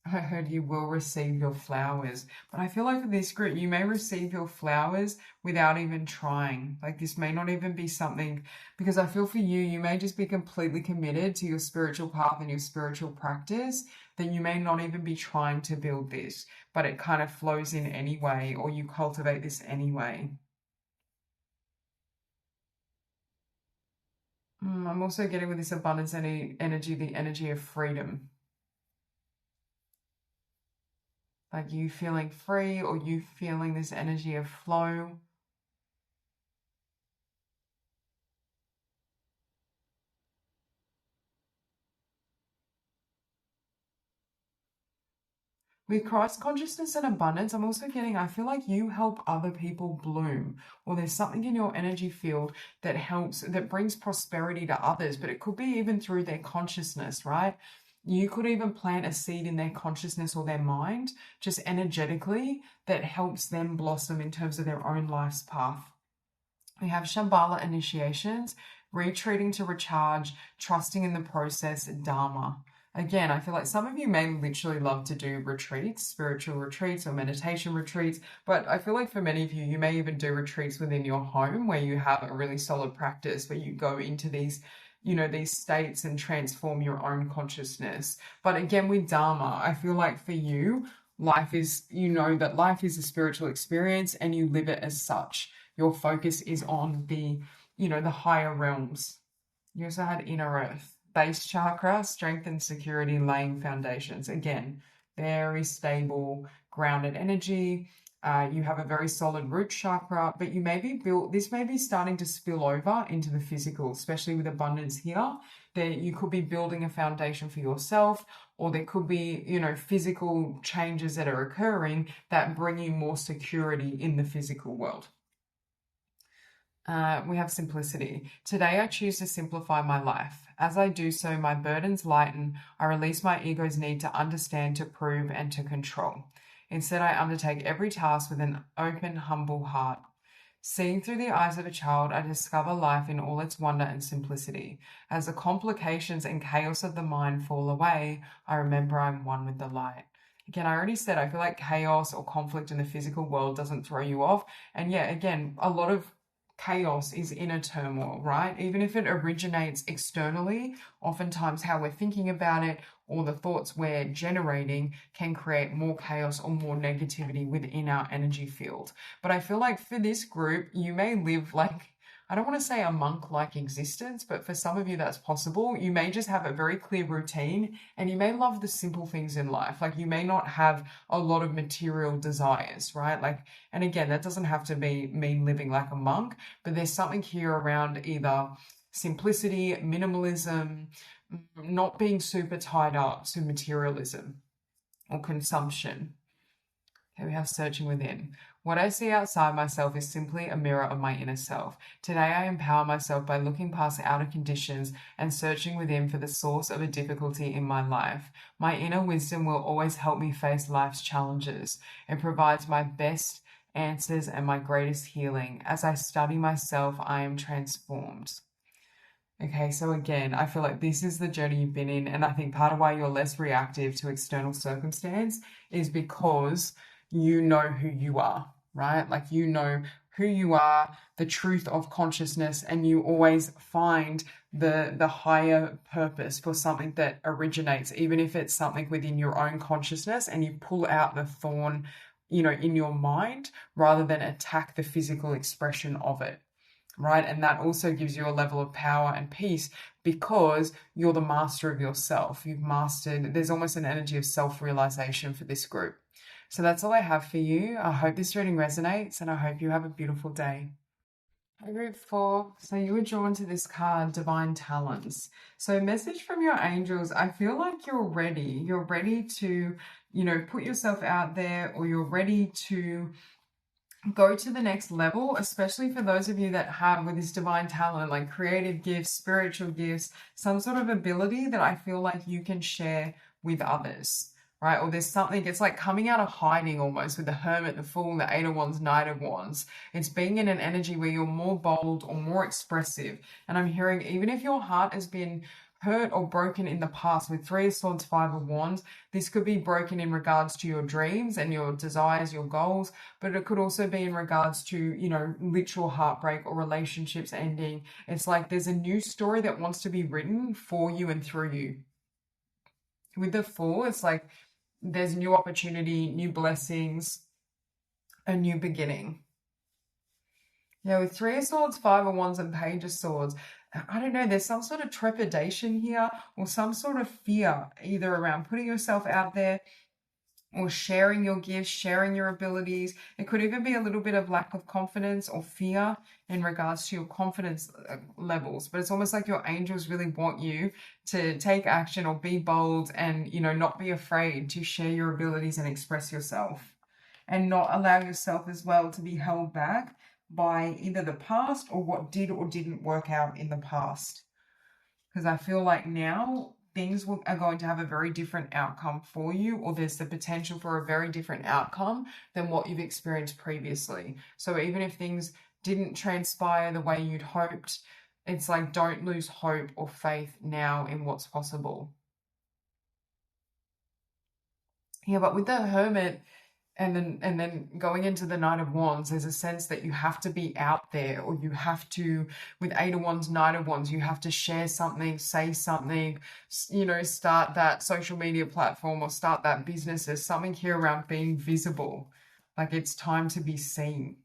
I heard you will receive your flowers, but I feel like for this group, you may receive your flowers without even trying. Like this may not even be something, because I feel for you, you may just be completely committed to your spiritual path and your spiritual practice, that you may not even be trying to build this, but it kind of flows in anyway, or you cultivate this anyway. I'm also getting with this abundance energy, the energy of freedom. Like you feeling free, or you feeling this energy of flow. With Christ consciousness and abundance, I'm also getting, I feel like you help other people bloom, or there's something in your energy field that helps, that brings prosperity to others, but it could be even through their consciousness, right? You could even plant a seed in their consciousness or their mind, just energetically, that helps them blossom in terms of their own life's path. We have Shambhala initiations, retreating to recharge, trusting in the process, Dharma. Again, I feel like some of you may literally love to do retreats, spiritual retreats or meditation retreats, but I feel like for many of you, you may even do retreats within your home where you have a really solid practice where you go into these, these states and transform your own consciousness. But again, with Dharma, I feel like for you, life is, that life is a spiritual experience and you live it as such. Your focus is on the, the higher realms. You also had inner earth, base chakra, strength and security, laying foundations. Again, very stable, grounded energy. You have a very solid root chakra, but you may be this may be starting to spill over into the physical, especially with abundance here, that you could be building a foundation for yourself, or there could be, physical changes that are occurring that bring you more security in the physical world. We have simplicity. Today I choose to simplify my life. As I do so, my burdens lighten. I release my ego's need to understand, to prove, and to control. Instead, I undertake every task with an open, humble heart. Seeing through the eyes of a child, I discover life in all its wonder and simplicity. As the complications and chaos of the mind fall away, I remember I'm one with the light. Again, I already said I feel like chaos or conflict in the physical world doesn't throw you off. And yeah, again, a lot of chaos is inner turmoil, right? Even if it originates externally, oftentimes how we're thinking about it or the thoughts we're generating can create more chaos or more negativity within our energy field. But I feel like for this group, you may live like, I don't want to say a monk-like existence, but for some of you that's possible. You may just have a very clear routine and you may love the simple things in life. Like you may not have a lot of material desires, right? Like, and again, that doesn't have to mean living like a monk, but there's something here around either simplicity, minimalism, not being super tied up to materialism or consumption. Okay, we have searching within. What I see outside myself is simply a mirror of my inner self. Today I empower myself by looking past outer conditions and searching within for the source of a difficulty in my life. My inner wisdom will always help me face life's challenges. It provides my best answers and my greatest healing. As I study myself, I am transformed. Okay, so again, I feel like this is the journey you've been in, and I think part of why you're less reactive to external circumstance is because you know who you are, right? Like you know who you are, the truth of consciousness, and you always find the higher purpose for something that originates, even if it's something within your own consciousness, and you pull out the thorn, in your mind rather than attack the physical expression of it. Right. And that also gives you a level of power and peace because you're the master of yourself. You've mastered, there's almost an energy of self-realization for this group. So that's all I have for you. I hope this reading resonates and I hope you have a beautiful day. Group 4. So you were drawn to this card, Divine Talents. So message from your angels. I feel like you're ready. You're ready to, put yourself out there, or you're ready to go to the next level, especially for those of you that have with this divine talent, like creative gifts, spiritual gifts, some sort of ability that I feel like you can share with others, right? Or there's something, it's like coming out of hiding almost with the Hermit, the Fool, the Eight of Wands, Knight of Wands. It's being in an energy where you're more bold or more expressive. And I'm hearing, even if your heart has been hurt or broken in the past with Three of Swords, Five of Wands, this could be broken in regards to your dreams and your desires, your goals, but it could also be in regards to, literal heartbreak or relationships ending. It's like there's a new story that wants to be written for you and through you. With the Fool, it's like there's new opportunity, new blessings, a new beginning. With Three of Swords, Five of Wands, and Page of Swords, I don't know, there's some sort of trepidation here or some sort of fear, either around putting yourself out there or sharing your gifts, sharing your abilities. It could even be a little bit of lack of confidence or fear in regards to your confidence levels. But it's almost like your angels really want you to take action or be bold and, not be afraid to share your abilities and express yourself, and not allow yourself as well to be held back by either the past or what did or didn't work out in the past. Because I feel like now things are going to have a very different outcome for you, or there's the potential for a very different outcome than what you've experienced previously. So even if things didn't transpire the way you'd hoped, it's like, don't lose hope or faith now in what's possible. Yeah, but with the Hermit, and then going into the Knight of Wands, there's a sense that you have to be out there, or you have to, with Eight of Wands, Knight of Wands, you have to share something, say something, start that social media platform or start that business. There's something here around being visible. Like it's time to be seen.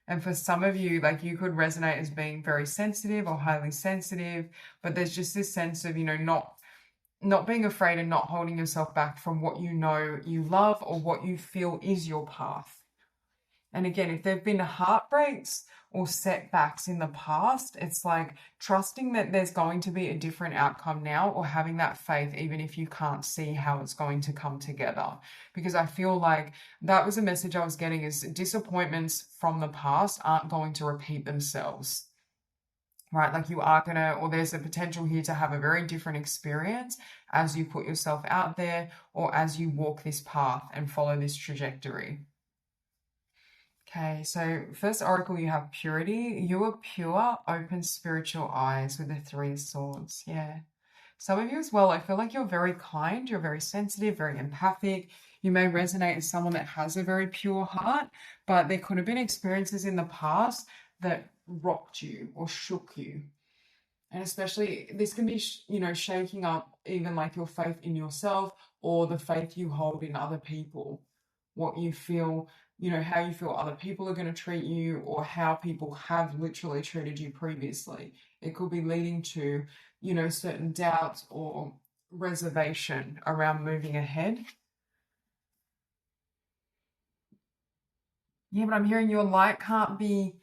And for some of you, like you could resonate as being very sensitive or highly sensitive, but there's just this sense of, not being afraid and not holding yourself back from what you know you love or what you feel is your path. And again, if there've been heartbreaks or setbacks in the past, it's like trusting that there's going to be a different outcome now, or having that faith even if you can't see how it's going to come together. Because I feel like that was a message I was getting, is disappointments from the past aren't going to repeat themselves. Right, like you are gonna, or there's a potential here to have a very different experience as you put yourself out there, or as you walk this path and follow this trajectory. Okay, so first oracle, you have purity. You are pure, open spiritual eyes with the Three of Swords. Yeah. Some of you as well, I feel like you're very kind, you're very sensitive, very empathic. You may resonate as someone that has a very pure heart, but there could have been experiences in the past that rocked you or shook you. And especially this can be, shaking up even like your faith in yourself, or the faith you hold in other people, what you feel, how you feel other people are going to treat you, or how people have literally treated you previously. It could be leading to, certain doubts or reservation around moving ahead. Yeah, but I'm hearing your light can't be,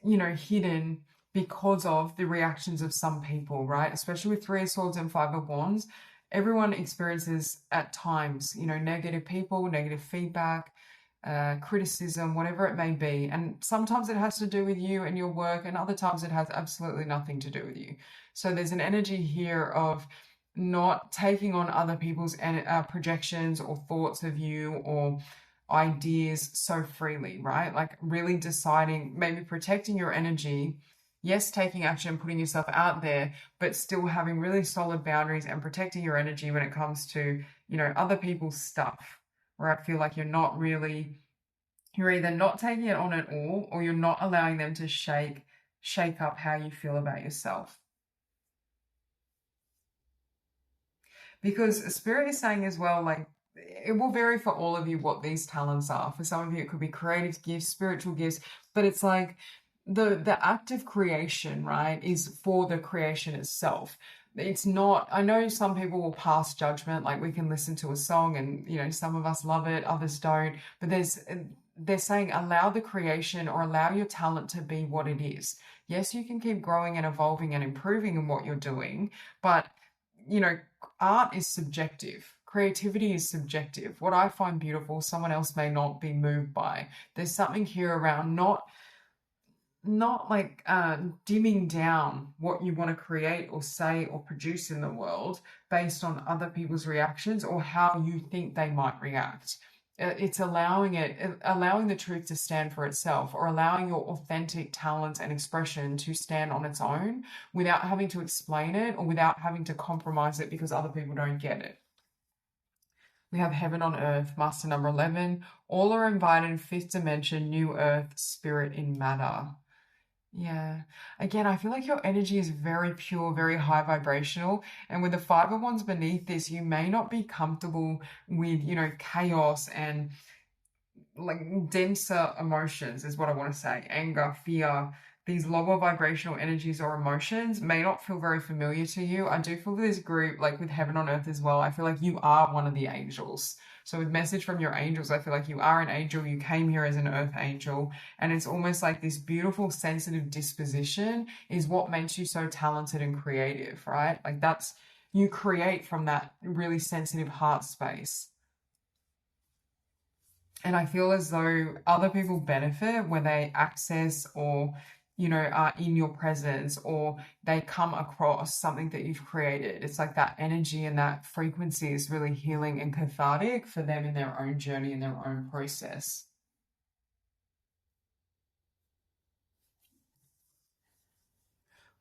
hidden because of the reactions of some people, right? Especially with Three of Swords and Five of Wands. Everyone experiences at times, you know, negative people, negative feedback, criticism, whatever it may be. And sometimes it has to do with you and your work, and other times it has absolutely nothing to do with you. So there's an energy here of not taking on other people's projections or thoughts of you or ideas so freely, right? Like really deciding, maybe protecting your energy. Yes, taking action, putting yourself out there, but still having really solid boundaries and protecting your energy when it comes to, you know, other people's stuff, where I feel like you're either not taking it on at all, or you're not allowing them to shake up how you feel about yourself. Because Spirit is saying as well, like, it will vary for all of you what these talents are. For some of you, it could be creative gifts, spiritual gifts, but it's like the act of creation, right, is for the creation itself. It's not, I know some people will pass judgment, like we can listen to a song and, you know, some of us love it, others don't, but they're saying allow the creation or allow your talent to be what it is. Yes, you can keep growing and evolving and improving in what you're doing, but, you know, art is subjective. Creativity is subjective. What I find beautiful, someone else may not be moved by. There's something here around not like dimming down what you want to create or say or produce in the world based on other people's reactions or how you think they might react. It's allowing the truth to stand for itself, or allowing your authentic talent and expression to stand on its own without having to explain it or without having to compromise it because other people don't get it. We have Heaven on Earth, Master number 11. All are invited, fifth dimension, new earth, spirit in matter. Yeah. Again, I feel like your energy is very pure, very high vibrational. And with the Five of Wands beneath this, you may not be comfortable with, you know, chaos and like denser emotions is what I want to say. Anger, fear, these lower vibrational energies or emotions may not feel very familiar to you. I do feel this group, like with Heaven on Earth as well, I feel like you are one of the angels. So with message from your angels, I feel like you are an angel. You came here as an earth angel. And it's almost like this beautiful, sensitive disposition is what makes you so talented and creative, right? Like you create from that really sensitive heart space. And I feel as though other people benefit when they access or, you know, are in your presence or they come across something that you've created. It's like that energy and that frequency is really healing and cathartic for them in their own journey, in their own process.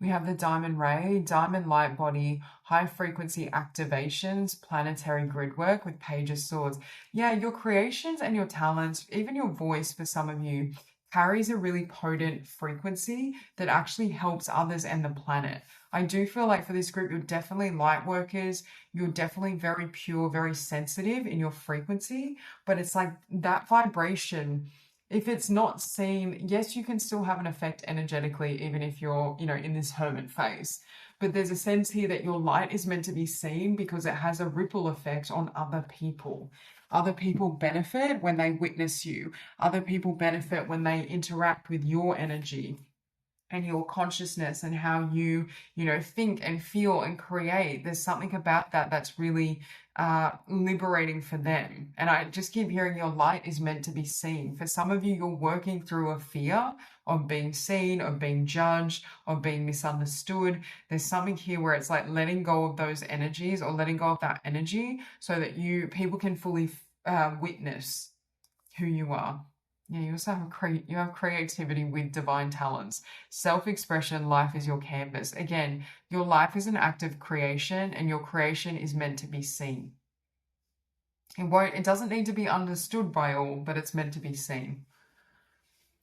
We have the Diamond Ray, Diamond Light Body, high frequency activations, planetary grid work with Page of Swords. Yeah, your creations and your talents, even your voice for some of you, carries a really potent frequency that actually helps others and the planet. I do feel like for this group, you're definitely light workers. You're definitely very pure, very sensitive in your frequency, but it's like that vibration. If it's not seen, yes, you can still have an effect energetically, even if you're, you know, in this hermit phase. But there's a sense here that your light is meant to be seen because it has a ripple effect on other people. Other people benefit when they witness you. Other people benefit when they interact with your energy and your consciousness and how you know, think and feel and create. There's something about that that's really liberating for them. And I just keep hearing your light is meant to be seen. For some of you, you're working through a fear of being seen, of being judged, of being misunderstood. There's something here where it's like letting go of those energies or letting go of that energy so that people can fully witness who you are. Yeah, you also have creativity with divine talents. Self-expression, life is your canvas. Again, your life is an act of creation and your creation is meant to be seen. It doesn't need to be understood by all, but it's meant to be seen.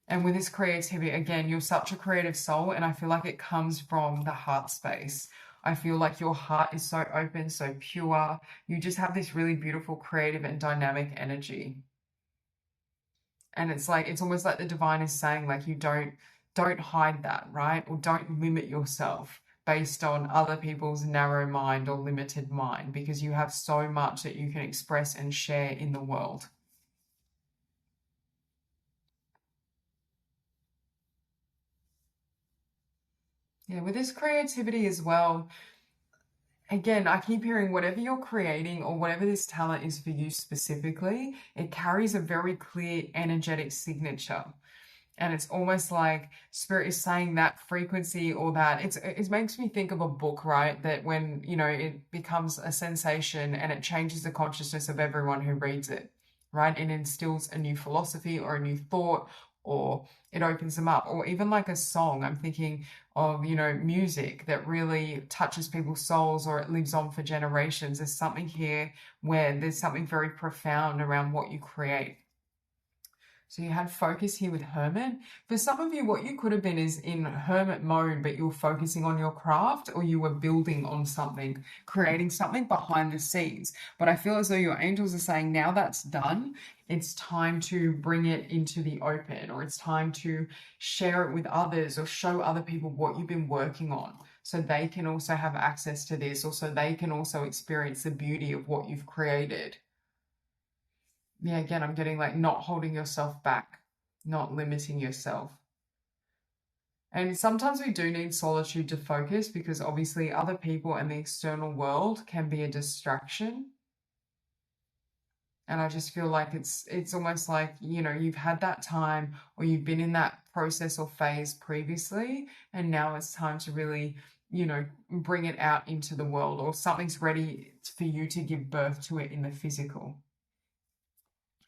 And with this creativity, again, you're such a creative soul, and I feel like it comes from the heart space. I feel like your heart is so open, so pure. You just have this really beautiful, creative and dynamic energy. And it's like, it's almost like the divine is saying, like, you don't hide that, right? Or don't limit yourself based on other people's narrow mind or limited mind, because you have so much that you can express and share in the world. Yeah, with this creativity as well, again, I keep hearing whatever you're creating or whatever this talent is for you specifically, it carries a very clear energetic signature. And it's almost like spirit is saying that frequency or that it makes me think of a book, right? That when, it becomes a sensation and it changes the consciousness of everyone who reads it, right? It instills a new philosophy or a new thought, or it opens them up, or even like a song. I'm thinking of, music that really touches people's souls or it lives on for generations. There's something here where there's something very profound around what you create. So you had focus here with hermit. For some of you, what you could have been is in hermit mode, but you're focusing on your craft, or you were building on something, creating something behind the scenes. But I feel as though your angels are saying, now that's done, it's time to bring it into the open, or it's time to share it with others or show other people what you've been working on, so they can also have access to this, or so they can also experience the beauty of what you've created. Yeah, again, I'm getting like not holding yourself back, not limiting yourself. And sometimes we do need solitude to focus, because obviously other people and the external world can be a distraction. And I just feel like it's almost like, you've had that time, or you've been in that process or phase previously, and now it's time to really, bring it out into the world, or something's ready for you to give birth to it in the physical.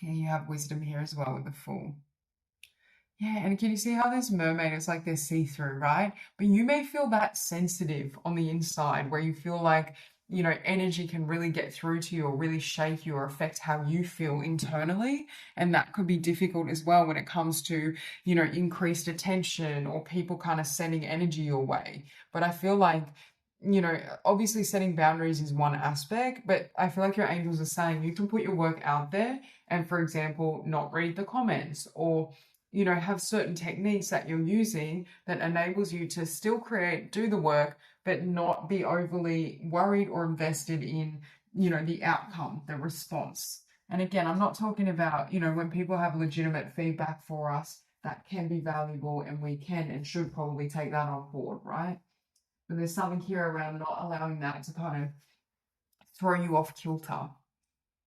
Yeah, you have wisdom here as well with the Fool. Yeah, and can you see how this mermaid is like they're see-through, right? But you may feel that sensitive on the inside, where you feel like, energy can really get through to you, or really shake you, or affect how you feel internally. And that could be difficult as well when it comes to, increased attention, or people kind of sending energy your way. But I feel like, obviously setting boundaries is one aspect, but I feel like your angels are saying you can put your work out there and, for example, not read the comments, or have certain techniques that you're using that enables you to still create, do the work, but not be overly worried or invested in, the outcome, the response. And again, I'm not talking about, when people have legitimate feedback for us, that can be valuable, and we can and should probably take that on board, right? But there's something here around not allowing that to kind of throw you off kilter.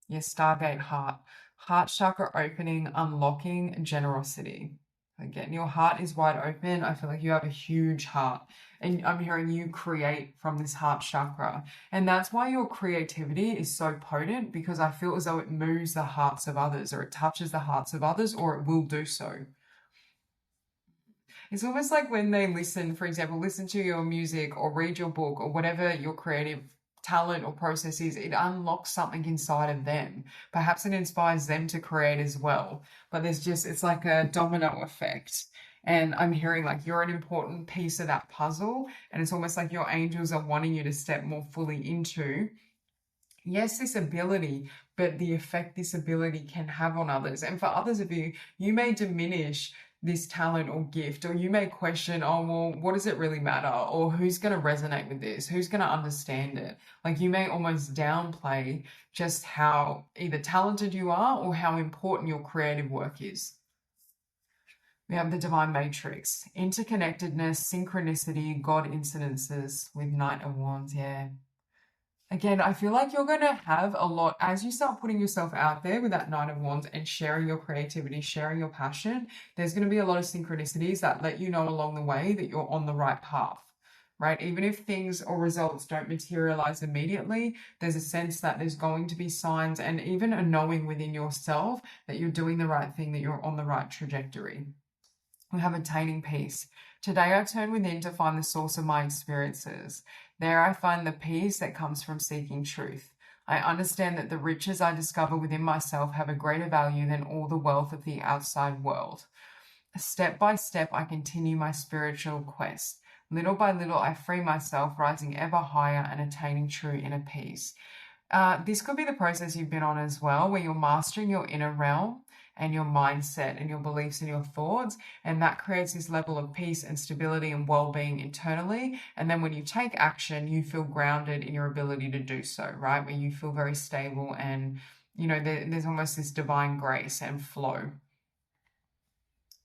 Yes, Stargate heart. Heart chakra opening, unlocking generosity. Again, your heart is wide open. I feel like you have a huge heart. And I'm hearing you create from this heart chakra. And that's why your creativity is so potent, because I feel as though it moves the hearts of others, or it touches the hearts of others, or it will do so. It's almost like when they listen, for example, listen to your music or read your book or whatever your creative talent or process is, it unlocks something inside of them. Perhaps it inspires them to create as well. But it's like a domino effect. And I'm hearing like you're an important piece of that puzzle. And it's almost like your angels are wanting you to step more fully into, yes, this ability, but the effect this ability can have on others. And for others of you, you may diminish this talent or gift, or you may question, oh, well, what does it really matter? Or who's going to resonate with this? Who's going to understand it? Like you may almost downplay just how either talented you are or how important your creative work is. We have the Divine Matrix, interconnectedness, synchronicity, God incidences with Knight of Wands. Yeah. Again, I feel like you're going to have a lot as you start putting yourself out there with that Knight of Wands and sharing your creativity, sharing your passion. There's going to be a lot of synchronicities that let you know along the way that you're on the right path, right? Even if things or results don't materialize immediately, there's a sense that there's going to be signs, and even a knowing within yourself that you're doing the right thing, that you're on the right trajectory. We have attaining peace. Today I turn within to find the source of my experiences. There I find the peace that comes from seeking truth. I understand that the riches I discover within myself have a greater value than all the wealth of the outside world. Step by step, I continue my spiritual quest. Little by little, I free myself, rising ever higher and attaining true inner peace. This could be the process you've been on as well, where you're mastering your inner realm and your mindset and your beliefs and your thoughts. And that creates this level of peace and stability and well-being internally. And then when you take action, you feel grounded in your ability to do so, right? Where you feel very stable and, there's almost this divine grace and flow.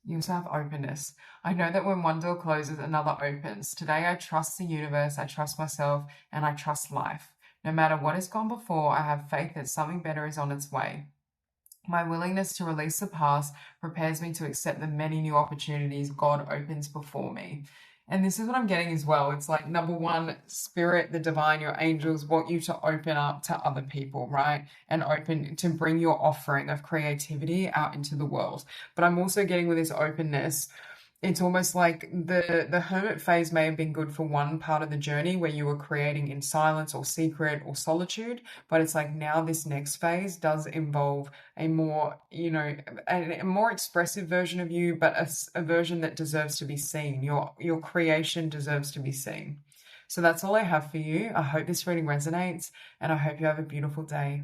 You also have openness. I know that when one door closes, another opens. Today, I trust the universe, I trust myself, and I trust life. No matter what has gone before, I have faith that something better is on its way. My willingness to release the past prepares me to accept the many new opportunities God opens before me. And this is what I'm getting as well. It's like, number one, spirit, the divine, your angels want you to open up to other people, right? And open to bring your offering of creativity out into the world. But I'm also getting with this openness, it's almost like the hermit phase may have been good for one part of the journey where you were creating in silence or secret or solitude, but it's like now this next phase does involve a more, a more expressive version of you, but a version that deserves to be seen. Your creation deserves to be seen. So that's all I have for you. I hope this reading resonates, and I hope you have a beautiful day.